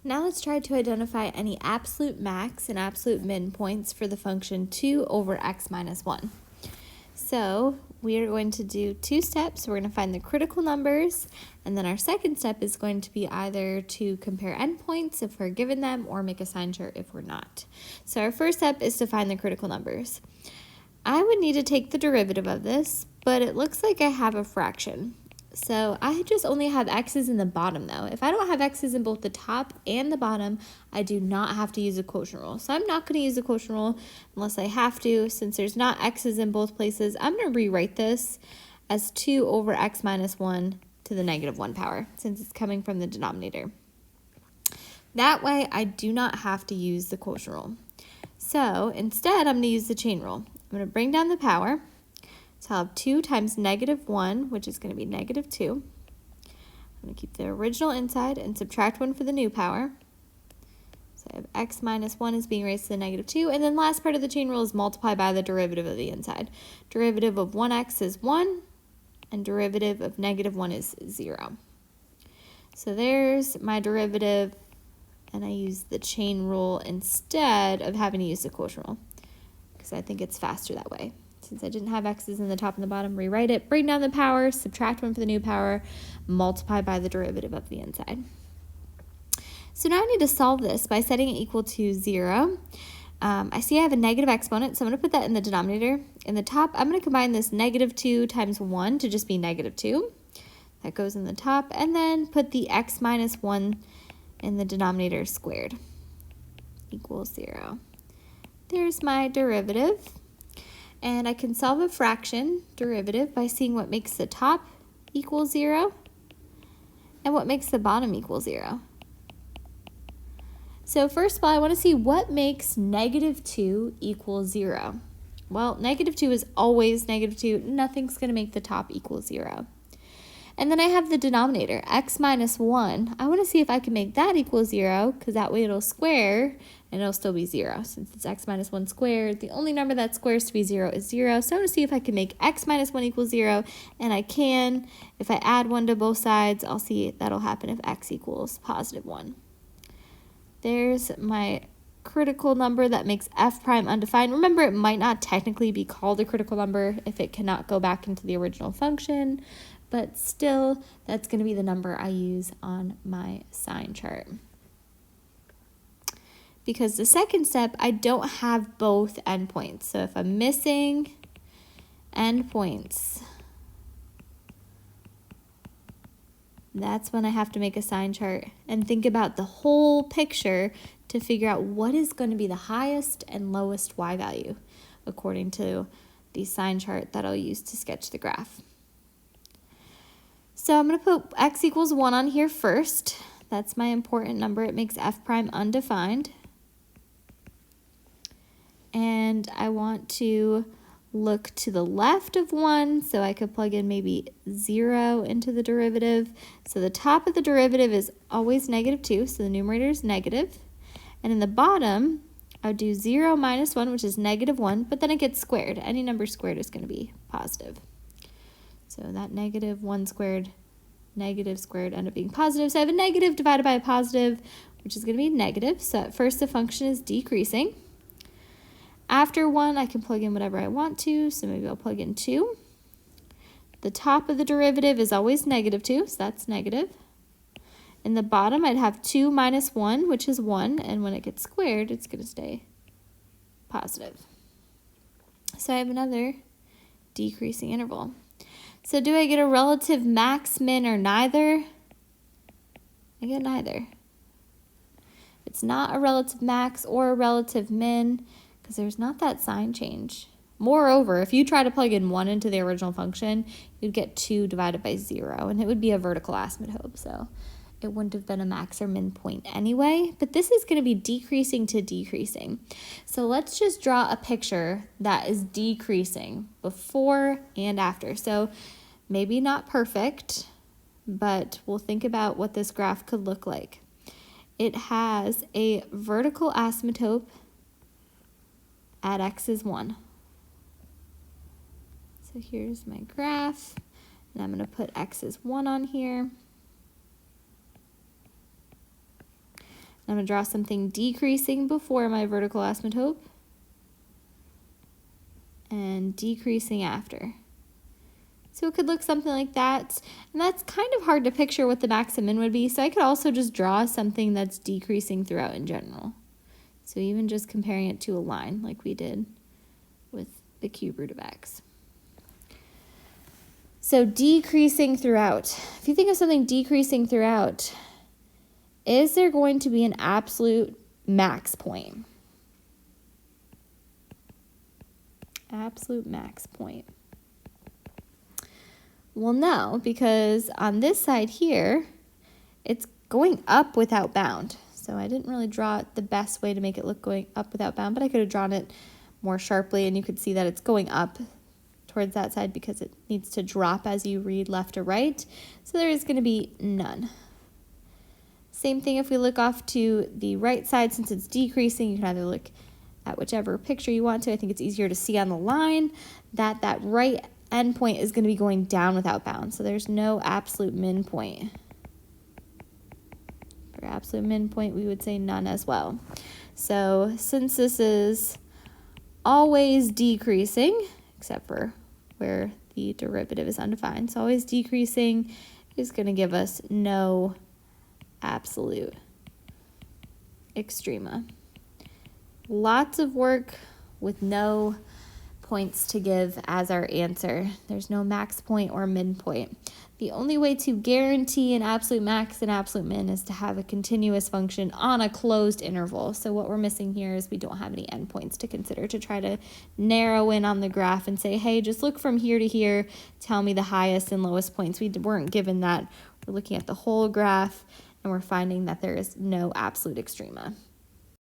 Now let's try to identify any absolute max and absolute min points for the function 2 over x minus 1. So we are going to do two steps. We're going to find the critical numbers, and then our second step is going to be either to compare endpoints if we're given them or make a sign chart if we're not. So our first step is to find the critical numbers. I would need to take the derivative of this, but it looks like I have a fraction. So I just only have x's in the bottom though. If I don't have x's in both the top and the bottom, I do not have to use a quotient rule. So I'm not going to use a quotient rule unless I have to. Since there's not x's in both places, I'm going to rewrite this as 2 over x minus 1 to the negative 1 power, since it's coming from the denominator. That way I do not have to use the quotient rule. So instead I'm going to use the chain rule. I'm going to bring down the power. So I'll have 2 times negative 1, which is going to be negative 2. I'm going to keep the original inside and subtract 1 for the new power. So I have x minus 1 is being raised to the negative 2. And then last part of the chain rule is multiply by the derivative of the inside. Derivative of 1x is 1, and derivative of negative 1 is 0. So there's my derivative, and I use the chain rule instead of having to use the quotient rule, because I think it's faster that way. Since I didn't have x's in the top and the bottom, rewrite it, bring down the power, subtract 1 for the new power, multiply by the derivative of the inside. So now I need to solve this by setting it equal to 0. I see I have a negative exponent, so I'm going to put that in the denominator. In the top, I'm going to combine this negative 2 times 1 to just be negative 2. That goes in the top, and then put the x minus 1 in the denominator squared equals 0. There's my derivative. And I can solve a fraction derivative by seeing what makes the top equal 0 and what makes the bottom equal 0. So first of all, I want to see what makes negative 2 equal 0. Well, negative 2 is always negative 2. Nothing's going to make the top equal 0. And then I have the denominator, x minus 1. I want to see if I can make that equal 0, because that way it'll square, and it'll still be 0. Since it's x minus 1 squared, the only number that squares to be 0 is 0. So I want to see if I can make x minus 1 equal 0, and I can. If I add 1 to both sides, I'll see that'll happen if x equals positive 1. There's my critical number that makes f prime undefined. Remember, it might not technically be called a critical number if it cannot go back into the original function, but still, that's going to be the number I use on my sign chart. Because the second step, I don't have both endpoints. So if I'm missing endpoints, that's when I have to make a sign chart and think about the whole picture to figure out what is going to be the highest and lowest y value according to the sign chart that I'll use to sketch the graph. So I'm going to put x equals 1 on here first. That's my important number. It makes f prime undefined. And I want to look to the left of 1, so I could plug in maybe 0 into the derivative. So the top of the derivative is always negative 2, so the numerator is negative. And in the bottom, I would do 0 minus 1, which is negative 1, but then it gets squared. Any number squared is going to be positive. So that negative 1 squared, negative squared end up being positive. So I have a negative divided by a positive, which is going to be negative. So at first the function is decreasing. After 1, I can plug in whatever I want to. So maybe I'll plug in 2. The top of the derivative is always negative 2, so that's negative. In the bottom, I'd have 2 minus 1, which is 1. And when it gets squared, it's going to stay positive. So I have another decreasing interval. So do I get a relative max, min, or neither? I get neither. It's not a relative max or a relative min because there's not that sign change. Moreover, if you try to plug in 1 into the original function, you'd get 2 divided by 0, and it would be a vertical asymptote, so it wouldn't have been a max or min point anyway. But this is going to be decreasing to decreasing. So let's just draw a picture that is decreasing before and after. So maybe not perfect, but we'll think about what this graph could look like. It has a vertical asymptote at x is 1. So here's my graph, and I'm going to put x is 1 on here. I'm going to draw something decreasing before my vertical asymptote and decreasing after. So it could look something like that. And that's kind of hard to picture what the max and min would be. So I could also just draw something that's decreasing throughout in general. So even just comparing it to a line like we did with the cube root of x. So decreasing throughout. If you think of something decreasing throughout, is there going to be an absolute max point? Absolute max point. Well, no, because on this side here, it's going up without bound. So I didn't really draw it the best way to make it look going up without bound, but I could have drawn it more sharply, and you could see that it's going up towards that side because it needs to drop as you read left to right. So there is going to be none. Same thing if we look off to the right side, since it's decreasing, you can either look at whichever picture you want to. I think it's easier to see on the line that that right endpoint is going to be going down without bound. So there's no absolute min point. For absolute min point, we would say none as well. So since this is always decreasing, except for where the derivative is undefined, so always decreasing is going to give us no absolute extrema. Lots of work with no points to give as our answer. There's no max point or min point. The only way to guarantee an absolute max and absolute min is to have a continuous function on a closed interval. So what we're missing here is we don't have any endpoints to consider to try to narrow in on the graph and say, hey, just look from here to here, tell me the highest and lowest points. We weren't given that. We're looking at the whole graph, and we're finding that there is no absolute extrema.